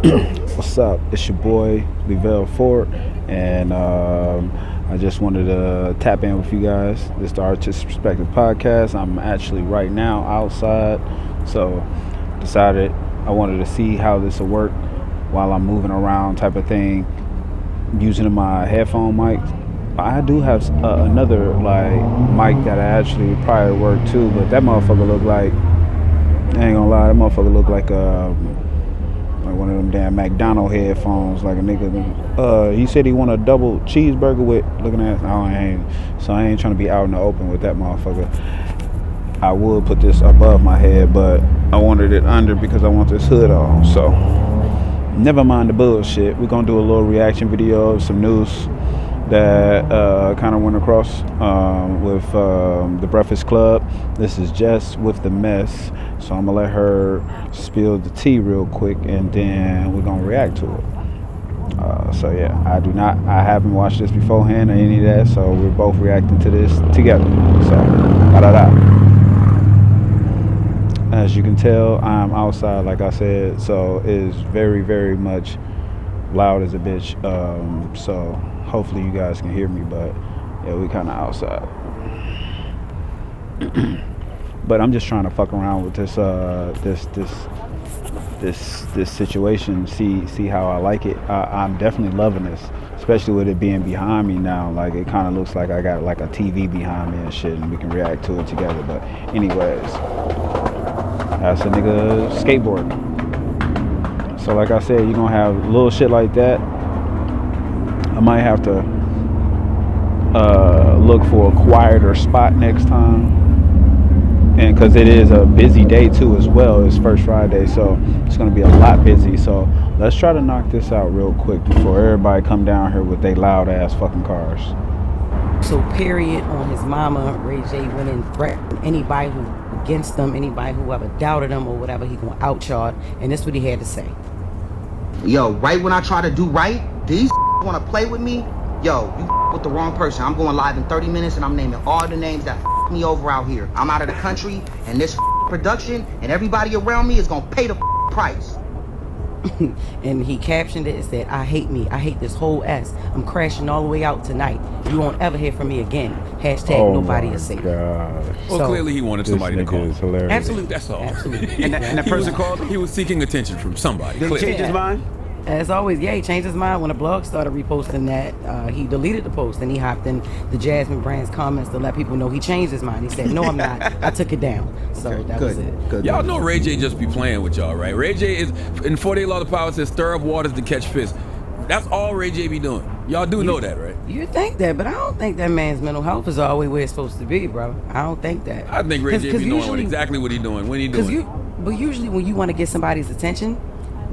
What's up? It's your boy Levelle Ford, and I just wanted to tap in with you guys. This is the Artist Perspective podcast. I'm actually right now outside, so decided I wanted to see how this will work while I'm moving around, type of thing, using my headphone mic. I do have another like mic that I actually probably work too, but that motherfucker look like, I ain't gonna lie, that motherfucker look like one of them damn McDonald headphones, like a nigga. He said he want a double cheeseburger with, looking at, so I ain't trying to be out in the open with that motherfucker. I would put this above my head, but I wanted it under because I want this hood on. So never mind the bullshit. We're gonna do a little reaction video of some news that kind of went across with the Breakfast Club. This is Jess with the mess, so I'm gonna let her spill the tea real quick, and then we're gonna react to it. So yeah, I haven't watched this beforehand or any of that, so we're both reacting to this together. So as you can tell, I'm outside, like I said, so it's very, very much loud as a bitch. So hopefully you guys can hear me, but yeah, we kind of outside. But I'm just trying to fuck around with this situation, see how I like it. I'm definitely loving this, especially with it being behind me now. Like, it kind of looks like I got like a TV behind me and shit, and we can react to it together. But anyways, that's a nigga skateboarding. So like I said, you're gonna have little shit like that. I might have to look for a quieter spot next time, and because it is a busy day too as well. It's First Friday, so it's gonna be a lot busy. So let's try to knock this out real quick before everybody come down here with they loud ass fucking cars. So period on his mama. Ray J went and threatened anybody who against them, anybody who ever doubted him or whatever, he gonna outcharge. And this is what he had to say. Yo, right when I try to do right, these want to play with me. Yo, you with the wrong person. I'm going live in 30 minutes and I'm naming all the names that me over out here. I'm out of the country, and this production and everybody around me is gonna pay the price. And he captioned it and said, I hate me. I hate this whole S. I'm crashing all the way out tonight. You won't ever hear from me again. Hashtag nobody is safe. God. Well, So, clearly he wanted somebody to call. Is hilarious. absolutely. That's all. Absolutely. And that person called him? He was seeking attention from somebody. Did he Clearly. change his mind? As always, yeah, he changed his mind when a blog started reposting that. He deleted the post and he hopped in the Jasmine Brand's comments to let people know he changed his mind. He said, no, I'm not. I took it down. So that was it. Good. Y'all know Ray J just be playing with y'all, right? Ray J is, in 48 Law of Power, says stir up waters to catch fish. That's all Ray J be doing. Y'all do know that, right? You think that, but I don't think that man's mental health is always where it's supposed to be, bro. I don't think that. I think Ray J be knowing usually, exactly what he doing, when he doing it. But usually when you want to get somebody's attention,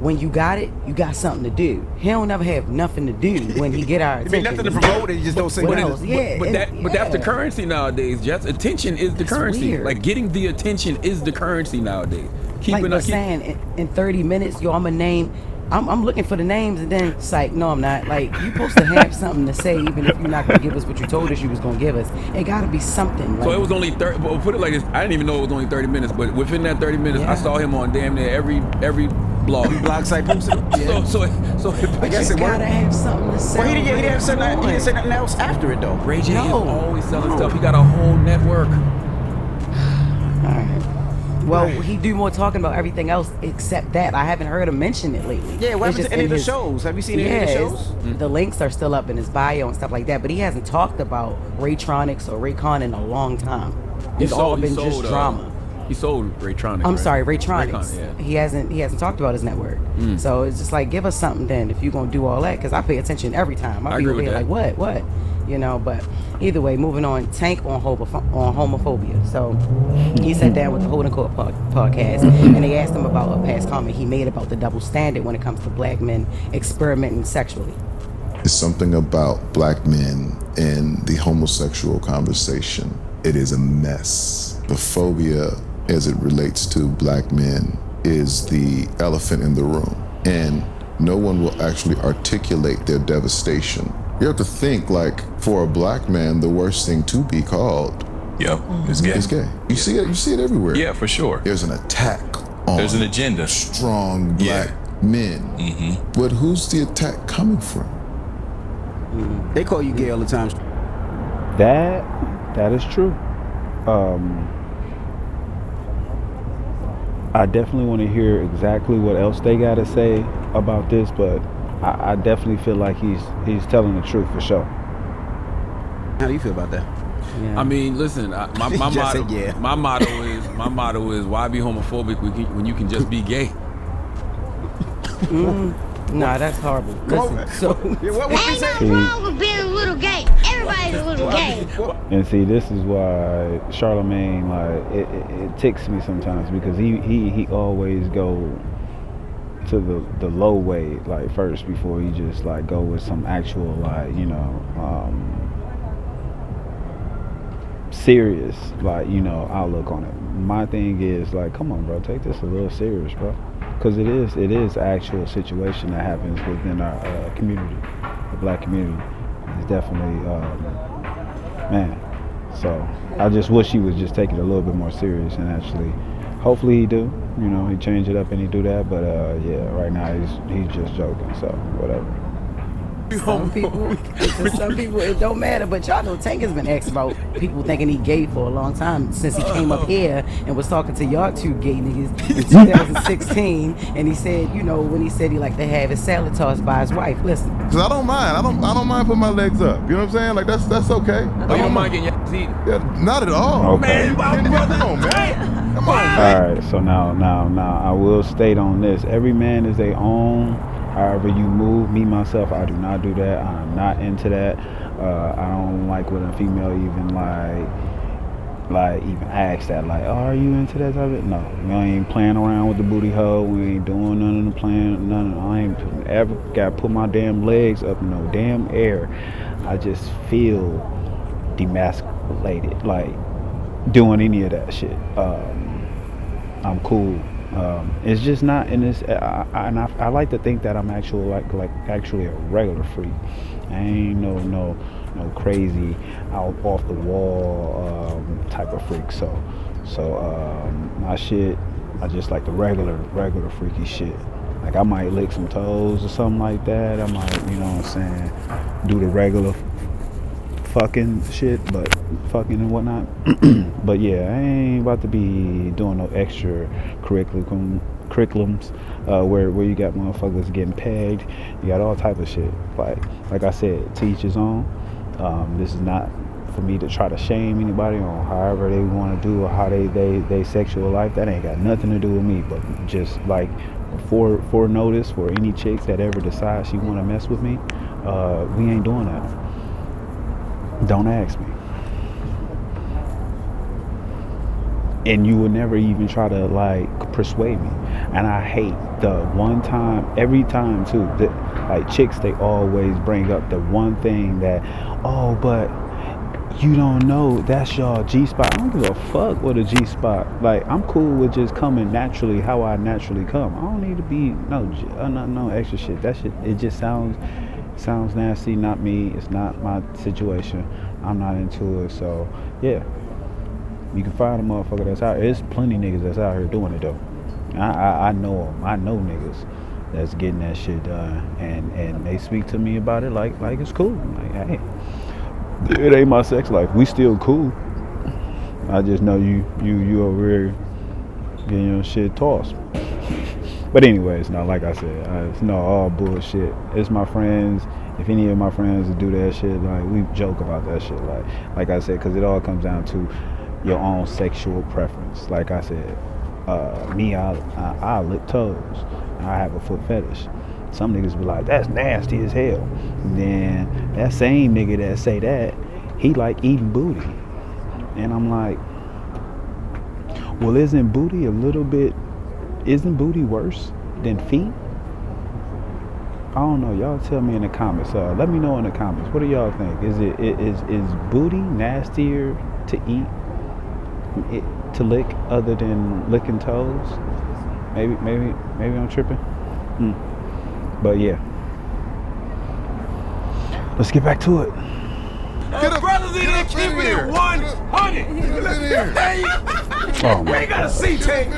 when you got it, you got something to do. He don't ever have nothing to do when he get our I attention. mean, nothing to promote, and you just don't say What what it else? is. Yeah, But that's the currency nowadays, Jess. Attention is the currency. weird. Like, getting the attention is the currency nowadays. Like we're saying, in 30 minutes, yo, I'm a name. I'm looking for the names, and then it's like, no, I'm not. Like, you supposed to have something to say, even if you're not gonna give us what you told us you was gonna give us. It gotta be something. Like, So it was only 30. Well, put it like this: I didn't even know it was only 30 minutes, but within that 30 minutes, Yeah. I saw him on damn near every blog. Blog site posted it? So I guess you it gotta worked. have something to say. Well, he didn't say nothing else after it, though. Ray J is No. always selling stuff. He got a whole network. Alright. Well, he do more talking about everything else except that. I haven't heard him mention it lately. Yeah, what It's happened to just any in of the his- shows? Have you seen any of the shows? The links are still up in his bio and stuff like that, but he hasn't talked about Raytronics or Raycon in a long time. It's all been just drama. He sold Raytronics. I'm right? sorry, Raytronics. Raycon, yeah. He hasn't talked about his network. So it's just like, give us something then if you're gonna do all that, because I pay attention every time. I I be agree over with here that. like, what, you know. But either way, moving on. Tank on homophobia. So he sat down with the Holding Court podcast, and they asked him about a past comment he made about the double standard when it comes to black men experimenting sexually. It's something about black men in the homosexual conversation. It is a mess. The phobia as it relates to black men is the elephant in the room. And no one will actually articulate their devastation. You have to think, like, for a black man, the worst thing to be called Yep, it's gay. is gay. You see it everywhere. Yeah, for sure. There's an attack on There's an agenda. strong black men. But who's the attack coming from? They call you gay all the time. That is true. I definitely want to hear exactly what else they got to say about this, but I definitely feel like he's telling the truth for sure. How do you feel about that? Yeah. I mean, listen, my Just motto, said yeah. my motto is why be homophobic when you can just be gay? Nah, that's horrible. Listen, so Yeah, what Ain't you say? nothing wrong with being a little gay. Everybody's a little gay. And see, this is why Charlemagne, like, it ticks me sometimes because he always go to the low way, like, first before he just, like, go with some actual, like, you know, serious, like, you know, outlook on it. My thing is, like, come on, bro, take this a little serious, bro. Because it is actual situation that happens within our community, the black community. It's definitely, man. So I just wish he would just take it a little bit more serious and actually, hopefully he do. You know, he change it up and he do that. But yeah, right now he's just joking. So whatever. some people, it don't matter. But y'all know Tank has been asked about people thinking he gay for a long time since he came up here and was talking to y'all two gay niggas in 2016. And he said, you know, when he said he liked to have his salad tossed by his wife. Listen, Cause I don't mind. I don't mind putting my legs up. You know what I'm saying? Like that's okay. Oh, you don't mind getting your ass eaten? Yeah, not at all. Okay. Come on, man. Come on. All right. So now I will state on this: every man is their own. However you move, me myself, I do not do that. I'm not into that. I don't like when a female even like even ask that, like, oh, are you into that type of it? No, we ain't playing around with the booty hole. We ain't doing none of the playing. None. I ain't ever got to put my damn legs up in no damn air. I just feel demasculated, like doing any of that shit. I'm cool. It's just not in this, I like to think that I'm actually actually a regular freak. I ain't no crazy out off the wall type of freak. So my shit, I just like the regular freaky shit. Like I might lick some toes or something like that. I might, you know what I'm saying, do the regular fucking shit, but fucking and whatnot. But yeah, I ain't about to be doing no extra curriculums where you got motherfuckers getting pegged. You got all type of shit. Like I said, to each his own. This is not for me to try to shame anybody on however they want to do or how they sexual life. That ain't got nothing to do with me. But just like for notice for any chicks that ever decide she want to mess with me, we ain't doing that. Don't ask me. And you would never even try to like persuade me. And I hate the one time, every time too, that like chicks, they always bring up the one thing that, oh, but you don't know that's your G-spot. I don't give a fuck what a G-spot. Like, I'm cool with just coming naturally how I naturally come. I don't need to be no extra shit. That shit, it just sounds nasty. Not me. It's not my situation. I'm not into it. So yeah, you can find a motherfucker that's out. There's plenty niggas that's out here doing it though. I know them. I know niggas that's getting that shit done, and they speak to me about it like it's cool. Like, hey, it ain't my sex life. We still cool. I just know you over here getting your shit tossed. But anyways, no, like I said, it's no all bullshit. It's my friends. If any of my friends do that shit, like we joke about that shit. Like I said, because it all comes down to your own sexual preference. Like I said, me, I lick toes. I have a foot fetish. Some niggas be like, that's nasty as hell. And then that same nigga that say that, he like eating booty. And I'm like, well, isn't booty worse than feet? I don't know. Y'all tell me in the comments. Let me know in the comments. What do y'all think? Is booty nastier to eat, to lick, other than licking toes? Maybe I'm tripping. But yeah, let's get back to it. Brothers in here keeping it 100. Oh my We ain't got a seat, Tank.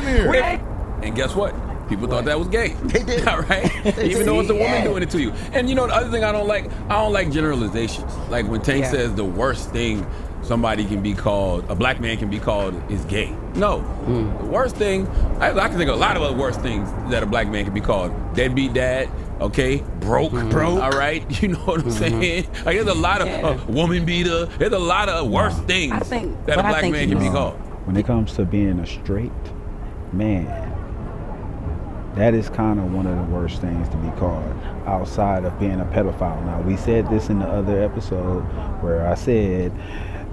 And guess what? People thought that was gay. They did. All right? Even though it's a woman Yeah. doing it to you. And you know, the other thing I don't like generalizations. Like when Tank Yeah. says the worst thing somebody can be called, a black man can be called, is gay. No. The worst thing, I can think of a lot of other worse things that a black man can be called. Deadbeat dad, okay? Broke. All right? You know what I'm saying? Like there's a lot of woman beater. There's a lot of worse things I think- that a but I black think man can be he's- called. When it comes to being a straight man, that is kind of one of the worst things to be called outside of being a pedophile. Now, we said this in the other episode where I said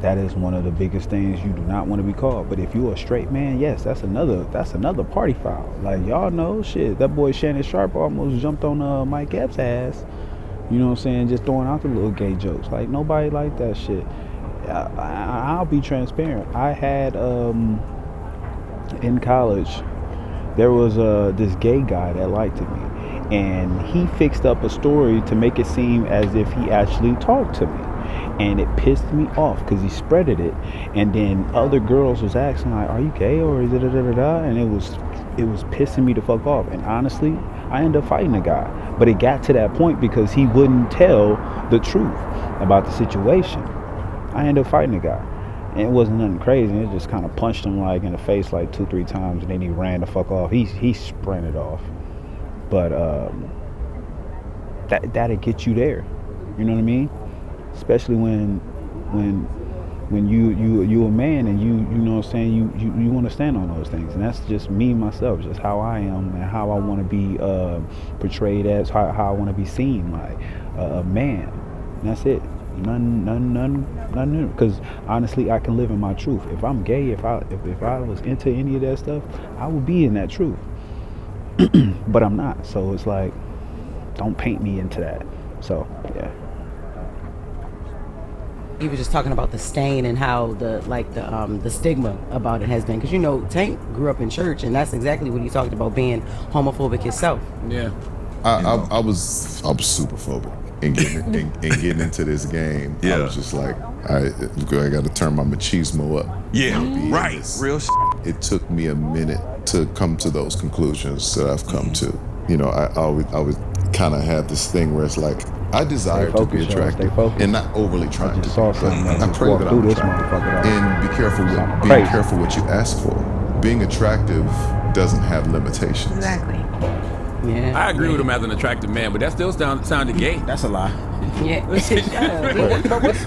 that is one of the biggest things you do not want to be called. But if you're a straight man, yes, that's another party foul. Like, y'all know, shit, that boy Shannon Sharp almost jumped on Mike Epps' ass. You know what I'm saying? Just throwing out the little gay jokes. Like, nobody like that shit. I'll be transparent. I had, in college, there was this gay guy that liked me. And he fixed up a story to make it seem as if he actually talked to me. And it pissed me off because he spreaded it, and then other girls was asking like, "Are you gay or is it da-da-da-da?" And it was pissing me the fuck off. And honestly, I ended up fighting the guy, but it got to that point because he wouldn't tell the truth about the situation. I ended up fighting the guy, and it wasn't nothing crazy. It just kind of punched him like in the face like 2-3 times, and then he ran the fuck off. He sprinted off, but that'll get you there. You know what I mean? Especially when you a man and you know what I'm saying, you want to stand on those things. And that's just me myself, just how I am and how I want to be portrayed as, how I want to be seen, like a man. And that's it. None new. Because honestly, I can live in my truth. If I'm gay, if I was into any of that stuff, I would be in that truth. But I'm not. So it's like, don't paint me into that. So yeah. He was just talking about the stain and how the stigma about it has been, because you know Tank grew up in church, and that's exactly what he talked about, being homophobic himself. Yeah. I was super phobic in getting into this game. I was just like, I got to turn my machismo up. Yeah, right. This. Real shit. It took me a minute to come to those conclusions that I've come to. You know, I always kind of had this thing where it's like, I desire to be attractive and not overly trying to. Saw something But that I just pray walked that through I'm this attractive. motherfucker. And be careful what you ask for. Being attractive doesn't have limitations. Exactly. Yeah. I agree with him as an attractive man, but that still sounded gay. That's a lie. Yeah. But what's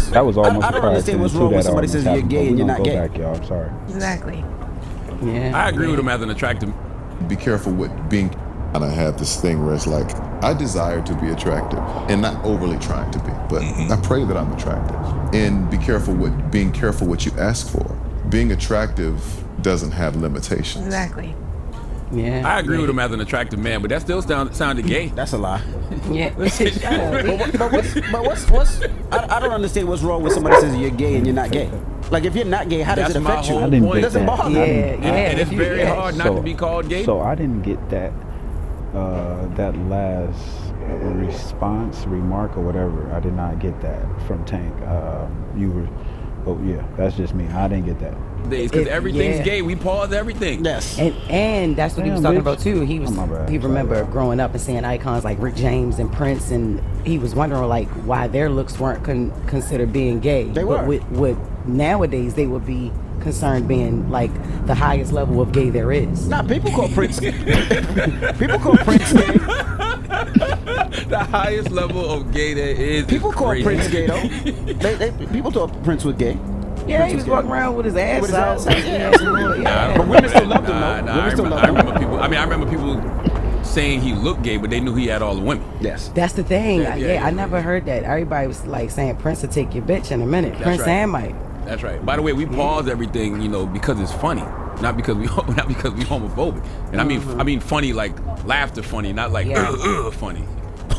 That was almost I don't understand what's wrong when somebody says you're gay and you're not gay. Back, y'all. I'm sorry. Exactly. Yeah. I agree with him as an attractive. Be careful with being. And I have this thing where it's like, I desire to be attractive and not overly trying to be, but I pray that I'm attractive. And be careful what you ask for. Being attractive doesn't have limitations. Exactly. Yeah. I agree with him as an attractive man, but that still sounded gay. That's a lie. Yeah. But what's I don't understand what's wrong when somebody says you're gay and you're not gay. Like, if you're not gay, how does That's it my affect you? whole I didn't point. get It doesn't that. bother me. Yeah. And it's if you- very yeah. hard not to be called gay. So I didn't get that last remark or whatever. I did not get that from Tank. But yeah, that's just me. I didn't get that. Because everything's Yeah. gay. We pause everything. Yes. And that's what he was Damn, talking bitch. about too. He was Oh, my bad. he Sorry, remember bro. growing up and seeing icons like Rick James and Prince, and he was wondering like why their looks weren't considered being gay. They but were. with nowadays they would be concerned being like the highest level of gay there is. Nah, people call Prince gay. People call Prince gay. The highest level of gay there is. People call crazy. Prince gay though. People thought Prince was gay. Yeah, he was walking around with his ass With his out. ass out, yeah. Yeah. But women still loved him though. Nah, Women I still loved him. remember people. I remember people saying he looked gay, but they knew he had all the women. Yes. That's the thing. Yeah. I never heard that. Everybody was like saying Prince will take your bitch in a minute. That's Prince right. and Mike. That's right. By the way, we pause everything, because it's funny, not because we homophobic. And I mean funny like laughter funny, not like funny.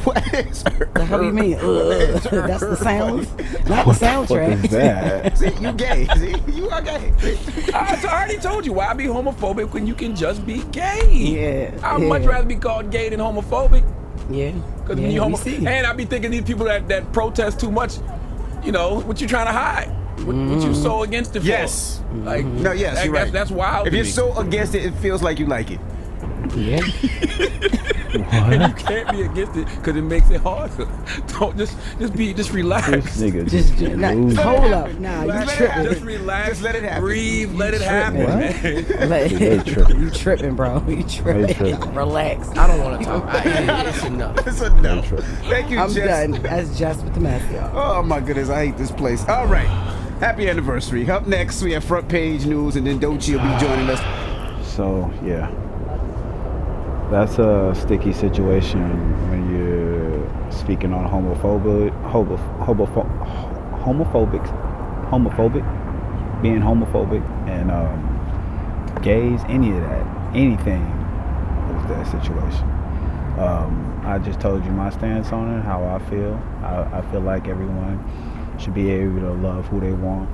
The hell do you mean? That's the sound, not the What soundtrack. is that? See, you gay. See, you are gay. I already told you, why be homophobic when you can just be gay? Yeah, I'd much yeah. rather be called gay than homophobic. Yeah. Because Yeah, when you we see. and I be thinking these people that protest too much, what you trying to hide? What you so against it for? Yes. Like No, yes, you're right. That's wild. If to you're me. so against it, it feels like you like it. Yeah. And you can't be against it because it makes it harder. Don't just relax. This nigga Just just nah, losing. hold up. Nah, you Just tripping. Just relax. Just let it happen. Breathe. Let it tripping. happen, What? man. They tripping. You tripping, bro. You tripping. tripping. Relax. I don't want to talk. It's enough. It's a no. tripping. Thank you, I'm Jess. done. That's just with the mess, y'all. Oh my goodness, I hate this place. All right, happy anniversary. Up next, we have front page news, and then Doechii will be joining us. So yeah, that's a sticky situation when you're speaking on homophobic, being homophobic, and gays, any of that, anything with that situation. I just told you my stance on it, how I feel. I feel like everyone should be able to love who they want,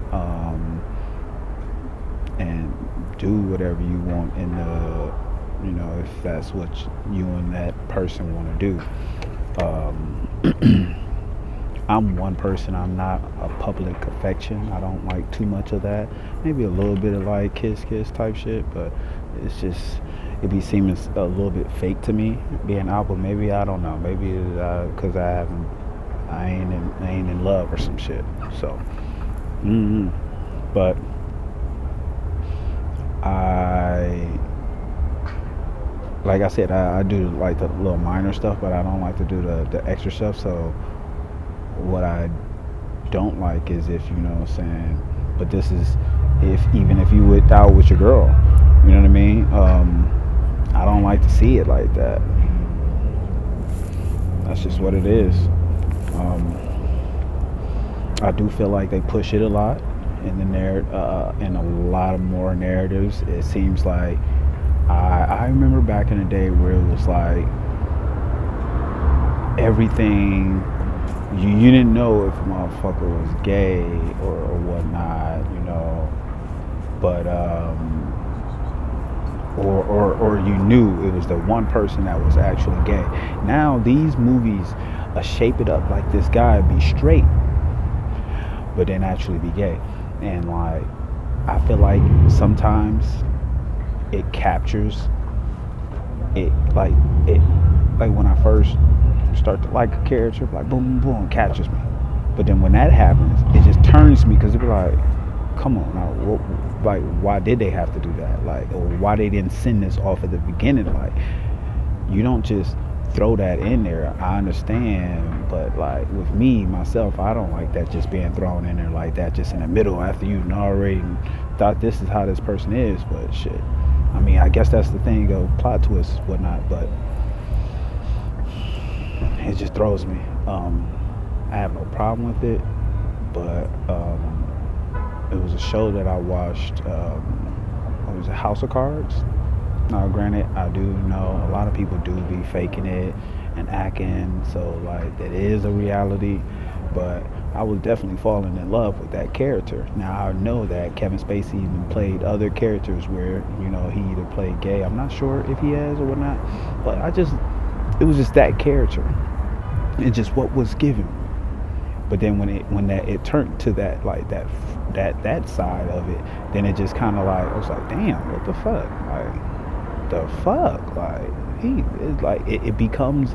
and do whatever you want in the, if that's what you and that person want to do. I'm one person, I'm not a public affection. I don't like too much of that. Maybe a little bit of like kiss type shit, but it's just, it be seeming a little bit fake to me being out, but maybe, I don't know, maybe because I ain't in love or some shit. So, but like I said, I do like the little minor stuff, but I don't like to do the extra stuff. So what I don't like is if, you know what I'm saying, but this is even if you went out with your girl, you know what I mean? I don't like to see it like that. That's just what it is. I do feel like they push it a lot in the in a lot of more narratives. It seems like I remember back in the day where it was like everything, you didn't know if a motherfucker was gay or whatnot, but or you knew it was the one person that was actually gay. Now these movies shape it up like this guy be straight but then actually be gay, and like I feel like sometimes it captures it, like when I first start to like a character, like boom boom boom, captures me. But then when that happens, it just turns me, because it be like, come on now, like why did they have to do that? Like, or why they didn't send this off at the beginning? Like, you don't just throw that in there. I understand, but like with me myself, I don't like that just being thrown in there like that, just in the middle after you already thought this is how this person is. But shit, I mean, I guess that's the thing of plot twists, whatnot, but it just throws me. I have no problem with it, but it was a show that I watched. It was a House of Cards. Now, granted, I do know a lot of people do be faking it and acting, so like that is a reality, but I was definitely falling in love with that character. Now, I know that Kevin Spacey even played other characters where, he either played gay. I'm not sure if he has or whatnot, but it was just that character. It's just what was given. But then when it turned to that, like that side of it, then it just kind of like, I was like, damn, what the fuck? Like, the fuck? Like, it's like it becomes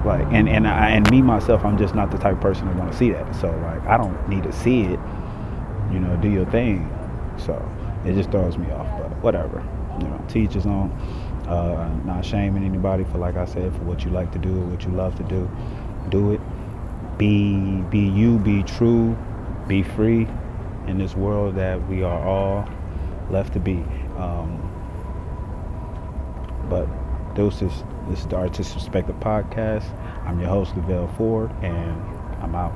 like, and me myself, I'm just not the type of person that want to see that. So like, I don't need to see it, do your thing. So it just throws me off, but whatever, to each his own. Not shaming anybody for, like I said, for what you like to do, what you love to do it. Be you, be true, be free in this world that we are all left to be. But this is the Artistic Perspective Podcast. I'm your host, Lavelle Ford, and I'm out.